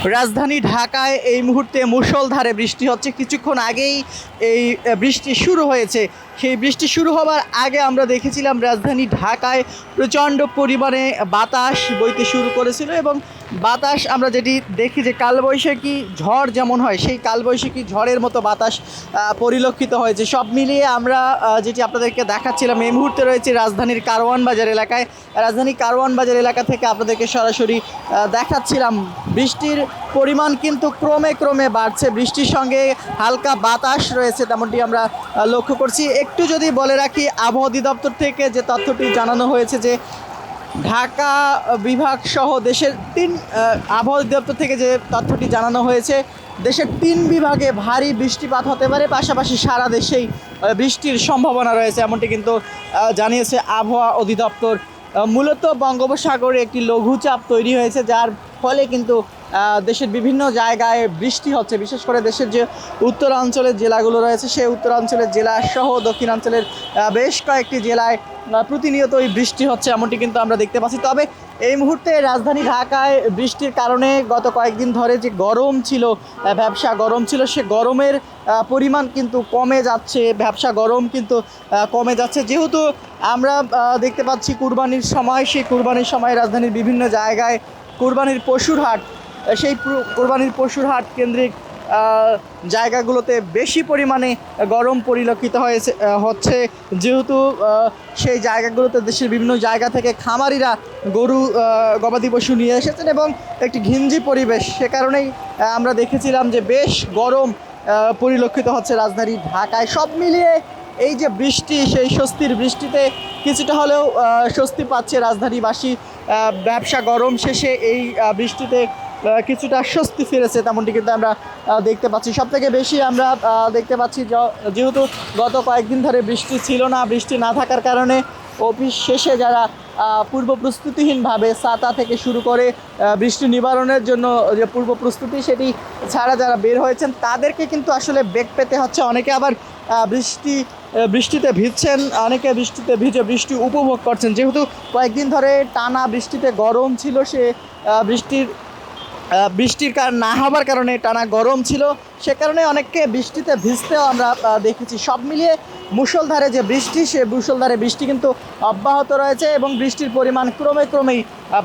রাজধানী ঢাকায় এই মুহূর্তে মুষলধারে বৃষ্টি হচ্ছে। কিছুক্ষণ আগেই এই বৃষ্টি শুরু হয়েছে। সেই বৃষ্টি শুরু হবার আগে আমরা দেখেছিলাম রাজধানী ঢাকায় প্রচণ্ড পরিমাণে বাতাস বইতে শুরু করেছিল এবং বাতাস আমরা যেটি দেখি যে কালবৈশাখী ঝড় যেমন হয় সেই কালবৈশাখী ঝড়ের মতো বাতাস পরিলক্ষিত হয়েছে। সব মিলিয়ে আমরা যেটি আপনাদেরকে দেখাচ্ছিলাম, এই মুহূর্তে রয়েছে রাজধানীর কারওয়ান বাজার এলাকায়। রাজধানী কারওয়ান বাজার এলাকা থেকে আপনাদেরকে সরাসরি দেখাচ্ছিলাম। বৃষ্টির পরিমাণ কিন্তু ক্রমে ক্রমে বাড়ছে, বৃষ্টির সঙ্গে হালকা বাতাস রয়েছে তেমনটি আমরা লক্ষ্য করছি। একটু যদি বলে রাখি, আবহাওয়া অধিদপ্তর থেকে যে তথ্যটি জানানো হয়েছে যে ঢাকা বিভাগ সহ দেশের আবহাওয়া অধিদপ্তর থেকে যে তথ্যটি জানানো হয়েছে, দেশের 3 বিভাগে ভারী বৃষ্টিপাত হতে পারে, পাশাপাশি সারা দেশেই বৃষ্টির সম্ভাবনা রয়েছে এমনটি কিন্তু জানিয়েছে আবহাওয়া অধিদপ্তর। মূলত বঙ্গোপসাগরে একটি লঘুচাপ তৈরি হয়েছে, যার ফলে কিন্তু দেশের বিভিন্ন জায়গায় বৃষ্টি হচ্ছে। বিশেষ করে দেশের যে উত্তরাঞ্চলের জেলাগুলো রয়েছে সেই উত্তরাঞ্চলের জেলা সহ দক্ষিণাঞ্চলের বেশ কয়েকটি জেলায় প্রতিনিয়তই বৃষ্টি হচ্ছে এমনটি কিন্তু আমরা দেখতে পাচ্ছি। তবে এই মুহূর্তে রাজধানী ঢাকায় বৃষ্টির কারণে গত কয়েকদিন ধরে যে গরম ছিল, ব্যবসা গরম ছিল, সে গরমের পরিমাণ কিন্তু কমে যাচ্ছে, ব্যবসা গরম কিন্তু কমে যাচ্ছে। যেহেতু আমরা দেখতে পাচ্ছি কুরবানির সময়, সেই কুরবানির সময় রাজধানীর বিভিন্ন জায়গায় কুরবানির পশুর হাট, সেই কোরবানির পশুর হাট কেন্দ্রিক জায়গাগুলোতে বেশি পরিমাণে গরম পরিলক্ষিত হচ্ছে। যেহেতু সেই জায়গাগুলোতে দেশের বিভিন্ন জায়গা থেকে খামারিরা গরু গবাদি পশু নিয়ে এসেছেন এবং একটি ঘিঞ্জি পরিবেশ, সে কারণেই আমরা দেখেছিলাম যে বেশ গরম পরিলক্ষিত হচ্ছে রাজধানী ঢাকায়। সব মিলিয়ে এই যে বৃষ্টি, সেই স্বস্তির বৃষ্টিতে কিছুটা হলেও স্বস্তি পাচ্ছে রাজধানীবাসী। ব্যবসা গরম শেষে এই বৃষ্টিতে কিছুটা স্বস্তি ফিরেছে তেমনটি কিন্তু আমরা দেখতে পাচ্ছি। সবথেকে বেশি আমরা দেখতে পাচ্ছি যেহেতু গত কয়েকদিন ধরে বৃষ্টি ছিল না, বৃষ্টি না থাকার কারণে অফিস শেষে যারা পূর্ব প্রস্তুতিহীনভাবে ছাতা থেকে শুরু করে বৃষ্টি নিবারণের জন্য যে পূর্ব প্রস্তুতি সেটি ছাড়া যারা বের হয়েছেন তাদেরকে কিন্তু আসলে বেগ পেতে হচ্ছে। অনেকে আবার বৃষ্টিতে ভিজছেন, অনেকে বৃষ্টিতে ভিজে বৃষ্টি উপভোগ করছেন। যেহেতু কয়েকদিন ধরে টানা বৃষ্টিতে গরম ছিল, সে বৃষ্টির না হওয়ার কারণে টানা গরম ছিল, সে কারণে অনেককে বৃষ্টিতে ভিজতেও আমরা দেখেছি। সব মিলিয়ে মুষলধারে যে বৃষ্টি, সে মুষলধারে বৃষ্টি কিন্তু অব্যাহত রয়েছে এবং বৃষ্টির পরিমাণ ক্রমেই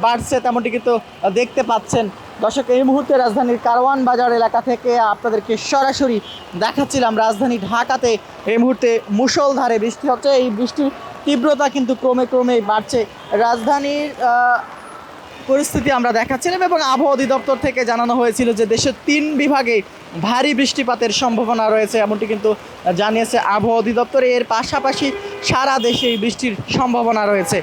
বাড়ছে তেমনটি কিন্তু দেখতে পাচ্ছেন। দর্শক, এই মুহূর্তে রাজধানীর কারওয়ান বাজার এলাকা থেকে আপনাদেরকে সরাসরি দেখাচ্ছিলাম রাজধানী ঢাকাতে এই মুহূর্তে মুষলধারে বৃষ্টি হচ্ছে। এই বৃষ্টির তীব্রতা কিন্তু ক্রমেই বাড়ছে। রাজধানীর পরিস্থিতি আমরা দেখাচ্ছিলাম এবং আবহাওয়া অধিদপ্তর থেকে জানানো হয়েছিল যে দেশের 3 বিভাগে ভারী বৃষ্টিপাতের সম্ভাবনা রয়েছে এমনটি কিন্তু জানিয়েছে আবহাওয়া অধিদপ্তর। এর পাশাপাশি সারা দেশেই বৃষ্টির সম্ভাবনা রয়েছে।